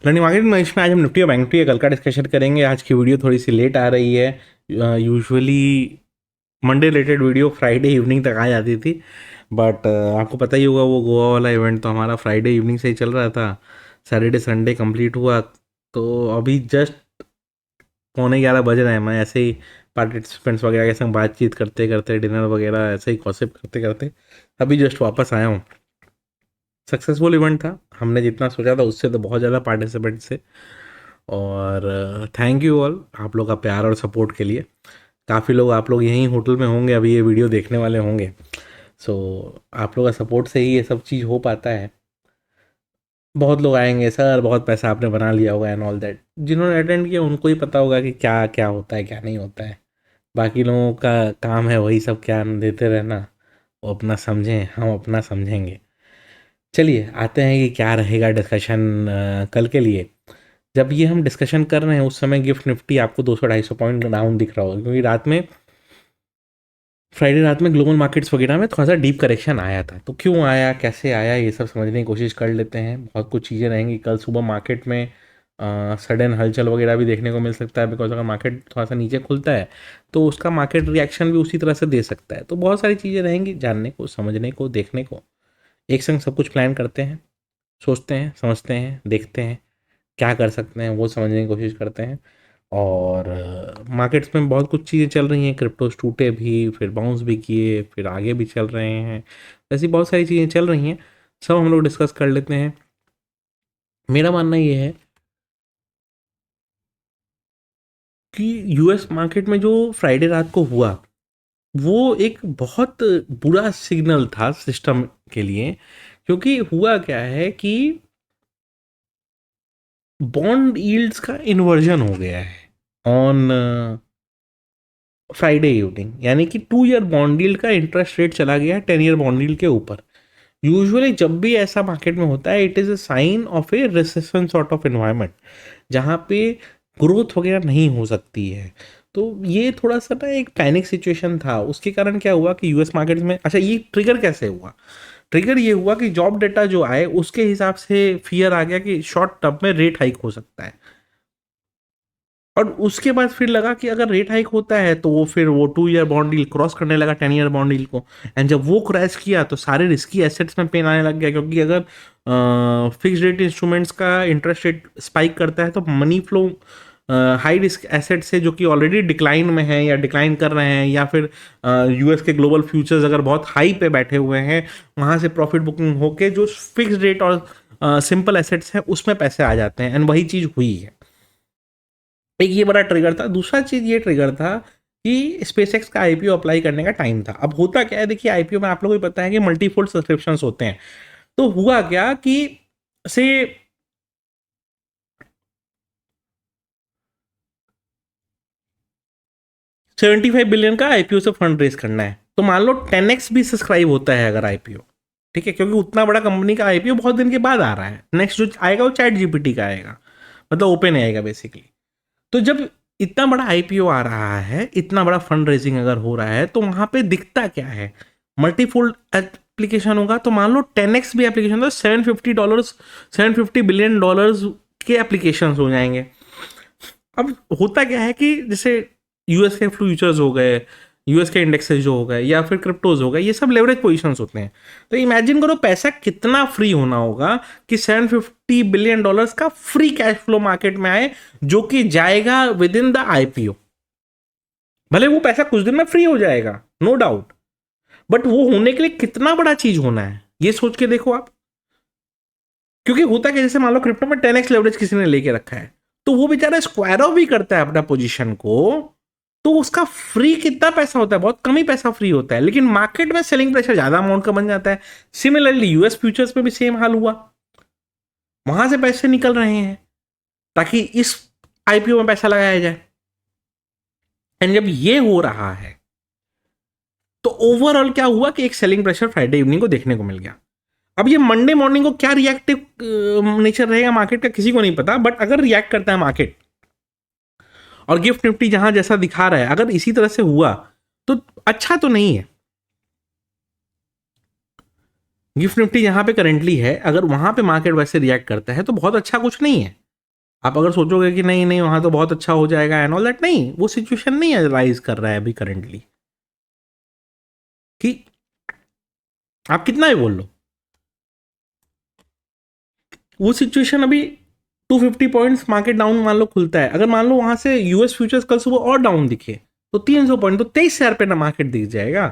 Learning market में इसमें आज हम निफ्टी और बैंक निफ्टी कल का डिस्कशन करेंगे। आज की वीडियो थोड़ी सी लेट आ रही है। Usually Monday related video Friday evening तक आ जाती थी, बट आपको पता ही होगा वो गोवा वाला इवेंट तो हमारा फ्राइडे इवनिंग से ही चल रहा था। सैटरडे संडे कंप्लीट हुआ, तो अभी जस्ट 11:15 बज रहे हैं। मैं ऐसे ही पार्टिसिपेंट्स वगैरह के संग बातचीत करते करते, डिनर वगैरह ऐसे ही गॉसिप करते करते अभी जस्ट वापस आया हूँ। सक्सेसफुल इवेंट था, हमने जितना सोचा था उससे तो बहुत ज़्यादा पार्टिसिपेंट्स थे। और थैंक यू ऑल आप लोग का प्यार और सपोर्ट के लिए। काफ़ी लोग आप लोग यहीं होटल में होंगे, अभी ये वीडियो देखने वाले होंगे। सो आप लोग का सपोर्ट से ही ये सब चीज़ हो पाता है। बहुत लोग आएंगे सर, बहुत पैसा आपने बना लिया होगा एंड ऑल दैट। जिन्होंने अटेंड किया उनको ही पता होगा कि क्या क्या होता है क्या नहीं होता है। बाकी लोगों का काम है वही सब ज्ञान देते रहना। वो अपना समझें, हम अपना समझेंगे। चलिए आते हैं कि क्या रहेगा डिस्कशन कल के लिए। जब ये हम डिस्कशन कर रहे हैं उस समय गिफ्ट निफ्टी आपको 200-250 पॉइंट डाउन दिख रहा होगा, क्योंकि रात में फ्राइडे रात में ग्लोबल मार्केट्स वगैरह में थोड़ा सा डीप करेक्शन आया था। तो क्यों आया, कैसे आया, ये सब समझने की कोशिश कर लेते हैं। बहुत कुछ चीज़ें रहेंगी कल सुबह मार्केट में। सडन हलचल वगैरह भी देखने को मिल सकता है, बिकॉज अगर मार्केट थोड़ा सा नीचे खुलता है तो उसका मार्केट रिएक्शन भी उसी तरह से दे सकता है। तो बहुत सारी चीज़ें रहेंगी जानने को, समझने को, देखने को। एक संग सब कुछ प्लान करते हैं, सोचते हैं, समझते हैं, देखते हैं क्या कर सकते हैं, वो समझने की कोशिश करते हैं। और मार्केट्स में बहुत कुछ चीज़ें चल रही हैं। क्रिप्टोज टूटे भी, फिर बाउंस भी किए, फिर आगे भी चल रहे हैं। ऐसी बहुत सारी चीज़ें चल रही हैं, सब हम लोग डिस्कस कर लेते हैं। मेरा मानना ये है कि यूएस मार्केट में जो फ्राइडे रात को हुआ वो एक बहुत बुरा सिग्नल था सिस्टम के लिए। क्योंकि हुआ क्या है कि बॉन्ड यील्ड्स का इन्वर्जन हो गया है ऑन फ्राइडे इवनिंग। यानी कि 2 ईयर बॉन्ड यील्ड का इंटरेस्ट रेट चला गया है 10 ईयर बॉन्ड यील्ड के ऊपर। यूजुअली जब भी ऐसा मार्केट में होता है it is a sign of a recession sort of environment, जहाँ पे ग्रोथ वगैरह नहीं हो सकती है। तो ये थोड़ा सा ना एक पैनिक सिचुएशन था। उसके कारण क्या हुआ कि यूएस मार्केट में, अच्छा ये ट्रिगर कैसे हुआ? ट्रिगर ये हुआ कि जॉब डेटा जो आए उसके हिसाब से फियर आ गया कि शॉर्ट टर्म में रेट हाइक हो सकता है। और उसके बाद फिर लगा कि अगर रेट हाइक होता है तो वो फिर वो 2 ईयर बॉन्ड डील क्रॉस करने लगा 10 ईयर बॉन्ड डील को। एंड जब वो क्रैश किया तो सारे रिस्की एसेट्स में पेन आने लग गया, क्योंकि अगर फिक्स रेट इंस्ट्रूमेंट्स का इंटरेस्ट रेट स्पाइक करता है तो money flow high risk asset से जो कि ऑलरेडी डिक्लाइन में है या डिक्लाइन कर रहे हैं, या फिर यूएस के ग्लोबल फ्यूचर्स अगर बहुत हाई पे बैठे हुए हैं, वहाँ से प्रॉफिट बुकिंग होके जो फिक्स रेट और सिंपल एसेट्स हैं उसमें पैसे आ जाते हैं। एंड वही चीज़ हुई है। एक ये बड़ा ट्रिगर था। दूसरा चीज़ ये ट्रिगर था कि स्पेसएक्स का आईपीओ अप्लाई करने का टाइम था। अब होता क्या है, देखिए आईपीओ में आप लोगों को पता है कि मल्टीफोल्ड सब्सक्रिप्शन होते हैं। तो हुआ क्या कि से 75 बिलियन का आईपीओ से फंड रेज करना है, तो मान लो 10x भी सब्सक्राइब होता है अगर आईपीओ। ठीक है, क्योंकि उतना बड़ा कंपनी का आईपीओ बहुत दिन के बाद आ रहा है। नेक्स्ट जो आएगा वो चैट जीपीटी का आएगा, मतलब ओपन आएगा बेसिकली। तो जब इतना बड़ा आईपीओ आ रहा है, इतना बड़ा फंड रेजिंग अगर हो रहा है, तो वहां पे दिखता क्या है, मल्टीफोल्ड एप्लीकेशन होगा। तो मान लो 10x भी एप्लीकेशन, तो $750 $750 बिलियन के एप्लीकेशन हो जाएंगे। अब होता क्या है कि जैसे यूएस के फ्यूचर्स हो गए, यूएस के इंडेक्सेस जो हो गए, या फिर क्रिप्टोज हो गए, ये सब लेवरेज पोजीशंस होते हैं। तो इमेजिन करो पैसा कितना फ्री होना होगा कि $750 बिलियन का फ्री कैश फ्लो मार्केट में आए, जो कि जाएगा विद इन द आईपीओ। भले वो पैसा कुछ दिन में फ्री हो जाएगा, नो डाउट, बट वो होने के लिए कितना बड़ा चीज होना है ये सोच के देखो आप। क्योंकि होता क्या, जैसे मान लो क्रिप्टो में 10x लेवरेज किसी ने लेके रखा है, तो वो बेचारा स्क्वायर ऑफ भी करता है अपना पोजीशन को, तो उसका फ्री कितना पैसा होता है, बहुत कम ही पैसा फ्री होता है। लेकिन मार्केट में सेलिंग प्रेशर ज्यादा अमाउंट का बन जाता है। सिमिलरली यूएस फ्यूचर्स में भी सेम हाल हुआ, वहां से पैसे निकल रहे हैं ताकि इस आईपीओ में पैसा लगाया जाए। एंड जब ये हो रहा है तो ओवरऑल क्या हुआ कि एक सेलिंग प्रेशर फ्राइडे इवनिंग को देखने को मिल गया। अब ये मंडे मॉर्निंग को क्या रिएक्टिव नेचर रहेगा मार्केट का किसी को नहीं पता, बट अगर रिएक्ट करता है मार्केट और गिफ्ट निफ्टी जहां जैसा दिखा रहा है अगर इसी तरह से हुआ तो अच्छा तो नहीं है। गिफ्ट निफ्टी जहाँ पे करेंटली है, अगर वहाँ पे मार्केट वैसे रिएक्ट करता है तो बहुत अच्छा कुछ नहीं है। आप अगर सोचोगे कि नहीं नहीं वहाँ तो बहुत अच्छा हो जाएगा एंड ऑल दैट, नहीं, वो सिचुएशन नहीं राइज कर रहा है अभी करेंटली, कि आप कितना भी बोल लो, वो सिचुएशन अभी 250 पॉइंट्स मार्केट डाउन मान लो खुलता है, अगर मान लो वहां से यूएस फ्यूचर्स कल सुबह और डाउन दिखे तो 300 पॉइंट, तो 23,000 पे ना मार्केट दिख जाएगा,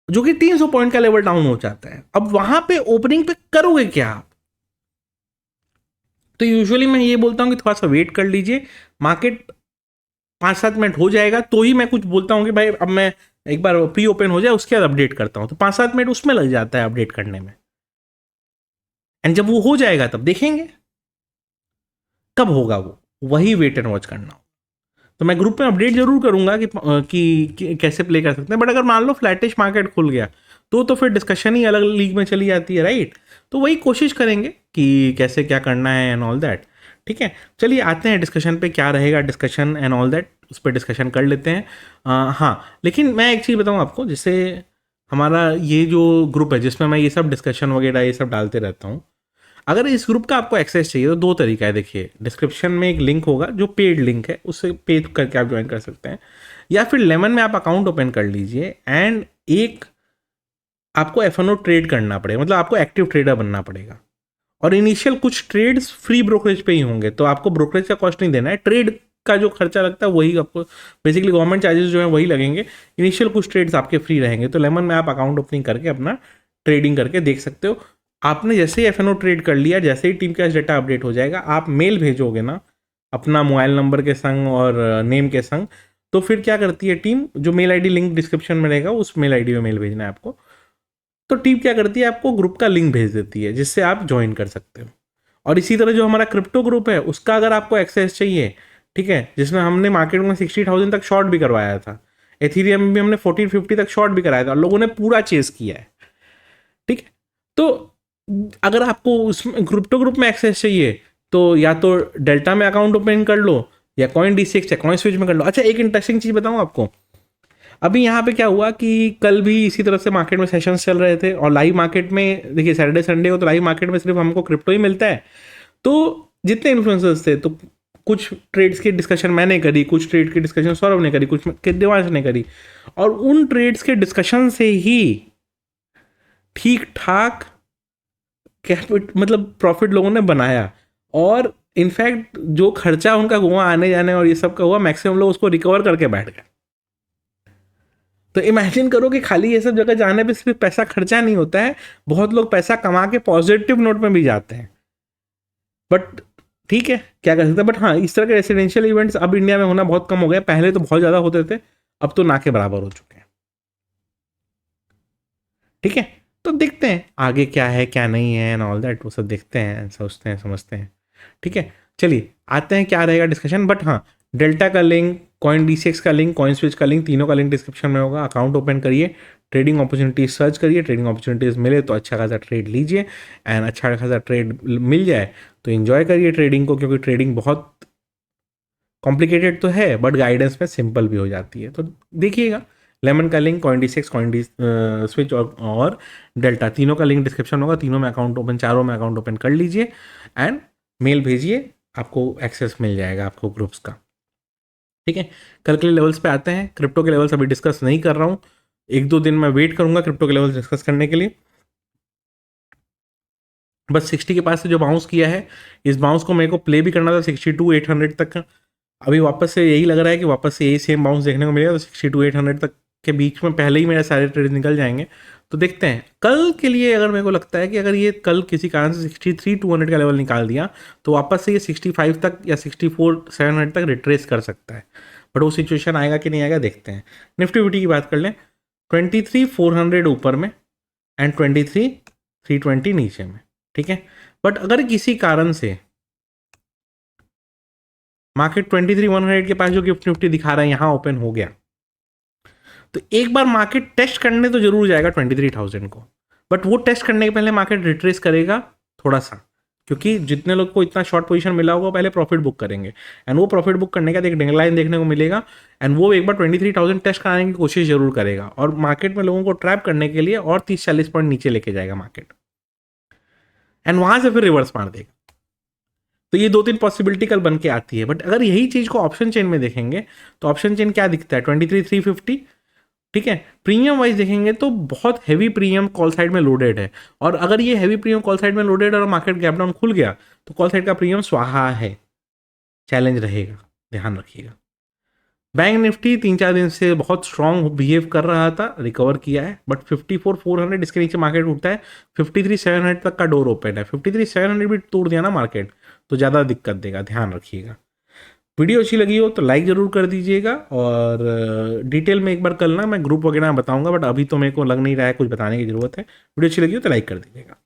जो कि 300 पॉइंट का लेवल डाउन हो जाता है। अब वहां पे ओपनिंग पे करोगे क्या आप? तो यूजुअली मैं ये बोलता हूं कि थोड़ा सा वेट कर लीजिए, मार्केट 5-7 मिनट हो जाएगा तो ही मैं कुछ बोलता हूं कि भाई अब मैं एक बार प्री ओपन हो जाए उसके बाद अपडेट करता हूं, तो 5-7 मिनट उसमें लग जाता है अपडेट करने में, एंड जब वो हो जाएगा तब देखेंगे कब होगा वो, वही वेट एंड वॉच करना। तो मैं ग्रुप में अपडेट जरूर करूंगा कि कैसे प्ले कर सकते हैं, बट अगर मान लो फ्लैटिश मार्केट खुल गया तो फिर डिस्कशन ही अलग लीग में चली जाती है, राइट? तो वही कोशिश करेंगे कि कैसे क्या करना है एंड ऑल दैट। ठीक है, चलिए आते हैं डिस्कशन पे, क्या रहेगा डिस्कशन एंड ऑल दैट, उस पर डिस्कशन कर लेते हैं। हाँ, लेकिन मैं एक चीज़ बताऊँ आपको, जैसे हमारा ये जो ग्रुप है जिसमें मैं ये सब डिस्कशन वगैरह ये सब डालते रहता हूँ, अगर इस ग्रुप का आपको एक्सेस चाहिए तो दो तरीका है। देखिए, डिस्क्रिप्शन में एक लिंक होगा जो पेड लिंक है, उससे पे करके आप ज्वाइन कर सकते हैं, या फिर लेमन में आप अकाउंट ओपन कर लीजिए एंड एक आपको एफ ट्रेड करना पड़ेगा, मतलब आपको एक्टिव ट्रेडर बनना पड़ेगा, और इनिशियल कुछ ट्रेड्स फ्री ब्रोकरेज पे ही होंगे, तो आपको ब्रोकरेज का कॉस्ट नहीं देना है, ट्रेड का जो खर्चा लगता है वही आपको, बेसिकली गवर्नमेंट चार्जेस जो है वही लगेंगे, इनिशियल कुछ ट्रेड्स आपके फ्री रहेंगे। तो लेमन में आप अकाउंट ओपनिंग करके अपना ट्रेडिंग करके देख सकते हो। आपने जैसे ही एफ ट्रेड कर लिया, जैसे ही टीम कैश डेटा अपडेट हो जाएगा, आप मेल भेजोगे ना अपना मोबाइल नंबर के संग और नेम के संग, तो फिर क्या करती है टीम, जो मेल आईडी लिंक डिस्क्रिप्शन में रहेगा उस मेल आईडी में मेल भेजना है आपको, तो टीम क्या करती है आपको ग्रुप का लिंक भेज देती है जिससे आप ज्वाइन कर सकते हो। और इसी तरह जो हमारा क्रिप्टो ग्रुप है उसका अगर आपको एक्सेस चाहिए, ठीक है, जिसमें हमने मार्केट में 60,000 तक शॉर्ट भी करवाया था, एथीरियम में भी हमने 1450 तक शॉर्ट भी कराया था, लोगों ने पूरा चेस किया है। ठीक है, तो अगर आपको उसमें क्रिप्टो ग्रुप में एक्सेस चाहिए तो या तो डेल्टा में अकाउंट ओपन कर लो या कॉइन D6 या कॉइन स्विच में कर लो। अच्छा, एक इंटरेस्टिंग चीज़ बताऊँ आपको, अभी यहाँ पे क्या हुआ कि कल भी इसी तरह से मार्केट में सेशंस चल रहे थे, और लाइव मार्केट में देखिए सैटरडे संडे को तो लाइव मार्केट में सिर्फ हमको क्रिप्टो ही मिलता है, तो जितने इन्फ्लुएंसर्स थे तो कुछ ट्रेड्स की डिस्कशन मैंने करी, कुछ ट्रेड की डिस्कशन सौरभ ने करी, कुछ देवांश ने करी, और उन ट्रेड्स के डिस्कशन से ही ठीक ठाक मतलब प्रॉफिट लोगों ने बनाया, और इनफैक्ट जो खर्चा उनका गोवा आने जाने और ये सब का हुआ, मैक्सिमम लोग उसको रिकवर करके बैठ गए। तो इमेजिन करो कि खाली ये सब जगह जाने पे सिर्फ पैसा खर्चा नहीं होता है, बहुत लोग पैसा कमा के पॉजिटिव नोट में भी जाते हैं। बट ठीक है, क्या कर सकते हैं, बट हाँ, इस तरह के रेसिडेंशियल इवेंट्स अब इंडिया में होना बहुत कम हो गया, पहले तो बहुत ज़्यादा होते थे, अब तो ना के बराबर हो चुके हैं। ठीक है, तो देखते हैं आगे क्या है क्या नहीं है एंड ऑल दैट, वो सब देखते हैं, सोचते हैं, समझते हैं। ठीक है, चलिए आते हैं क्या रहेगा डिस्कशन। बट हाँ, डेल्टा का लिंक, कॉइन D6 का लिंक, कॉइन स्विच का लिंक, तीनों का लिंक डिस्क्रिप्शन में होगा। अकाउंट ओपन करिए, ट्रेडिंग अपॉर्चुनिटीज सर्च करिए, ट्रेडिंग अपॉर्चुनिटीज़ मिले तो अच्छा खासा ट्रेड लीजिए, एंड अच्छा खासा ट्रेड मिल जाए तो इन्जॉय करिए ट्रेडिंग को, क्योंकि ट्रेडिंग बहुत कॉम्प्लिकेटेड तो है बट गाइडेंस में सिंपल भी हो जाती है। तो देखिएगा, लेमन का link, coin D6, coin D switch और डेल्टा, तीनों का लिंक डिस्क्रिप्शन होगा, तीनों में अकाउंट ओपन, चारों में अकाउंट ओपन कर लीजिए एंड मेल भेजिए, आपको एक्सेस मिल जाएगा आपको ग्रुप्स का। ठीक है, कल के लेवल्स पे आते हैं। क्रिप्टो के लेवल्स अभी डिस्कस नहीं कर रहा हूँ, 1-2 दिन मैं वेट करूंगा क्रिप्टो के लेवल्स डिस्कस करने के लिए। बस 60 के पास से जो बाउंस किया है, इस बाउंस को मेरे को प्ले भी करना था 62-800 तक का, अभी वापस से यही लग रहा है कि वापस से यही सेम बाउंस देखने को मिलेगा, तो 62-800 तक के बीच में पहले ही मेरे सारे ट्रेड निकल जाएंगे। तो देखते हैं कल के लिए, अगर मेरे को लगता है कि अगर ये कल किसी कारण से 63-200 का लेवल निकाल दिया तो वापस से ये 65 तक या 64-700 तक रिट्रेस कर सकता है, बट वो सिचुएशन आएगा कि नहीं आएगा देखते हैं। निफ्टी की बात कर लें, 23,400 ऊपर में एंड 23,320 नीचे में। ठीक है, बट अगर किसी कारण से मार्केट 23,100 के पास जो गिफ्ट निफ्टी दिखा रहा है यहाँ ओपन हो गया, तो एक बार मार्केट टेस्ट करने तो जरूर जाएगा 23,000 को, बट वो टेस्ट करने के पहले मार्केट रिट्रेस करेगा थोड़ा सा, क्योंकि जितने लोग को इतना शॉर्ट पोजीशन मिला होगा पहले प्रॉफिट बुक करेंगे, एंड वो प्रॉफिट बुक करने के बाद एक डेडलाइन देखने को मिलेगा, एंड वो एक बार 23,000 टेस्ट कराने की कोशिश जरूर करेगा और मार्केट में लोगों को ट्रैप करने के लिए और 30-40 पॉइंट नीचे लेके जाएगा मार्केट, एंड वहां से फिर रिवर्स मार देगा। तो ये 2-3 पॉसिबिलिटी कल बन के आती है। बट अगर यही चीज को ऑप्शन चेन में देखेंगे तो ऑप्शन चेन क्या दिखता है, 23,350, ठीक है। प्रीमियम वाइज देखेंगे तो बहुत हैवी प्रीमियम कॉल साइड में लोडेड है, और अगर ये हैवी प्रीमियम कॉल साइड में लोडेड और मार्केट गैप डाउन खुल गया तो कॉल साइड का प्रीमियम स्वाहा है, चैलेंज रहेगा, ध्यान रखिएगा। बैंक निफ्टी 3-4 दिन से बहुत स्ट्रांग बिहेव कर रहा था, रिकवर किया है, बट 54,400 इसके नीचे मार्केट उठता है, 53,700 तक का डोर ओपन है, 53,700 भी तोड़ दिया ना मार्केट तो ज़्यादा दिक्कत देगा, ध्यान रखिएगा। वीडियो अच्छी लगी हो तो लाइक ज़रूर कर दीजिएगा, और डिटेल में एक बार कल ना मैं ग्रुप वगैरह बताऊंगा, बट अभी तो मेरे को लग नहीं रहा है कुछ बताने की ज़रूरत है। वीडियो अच्छी लगी हो तो लाइक कर दीजिएगा।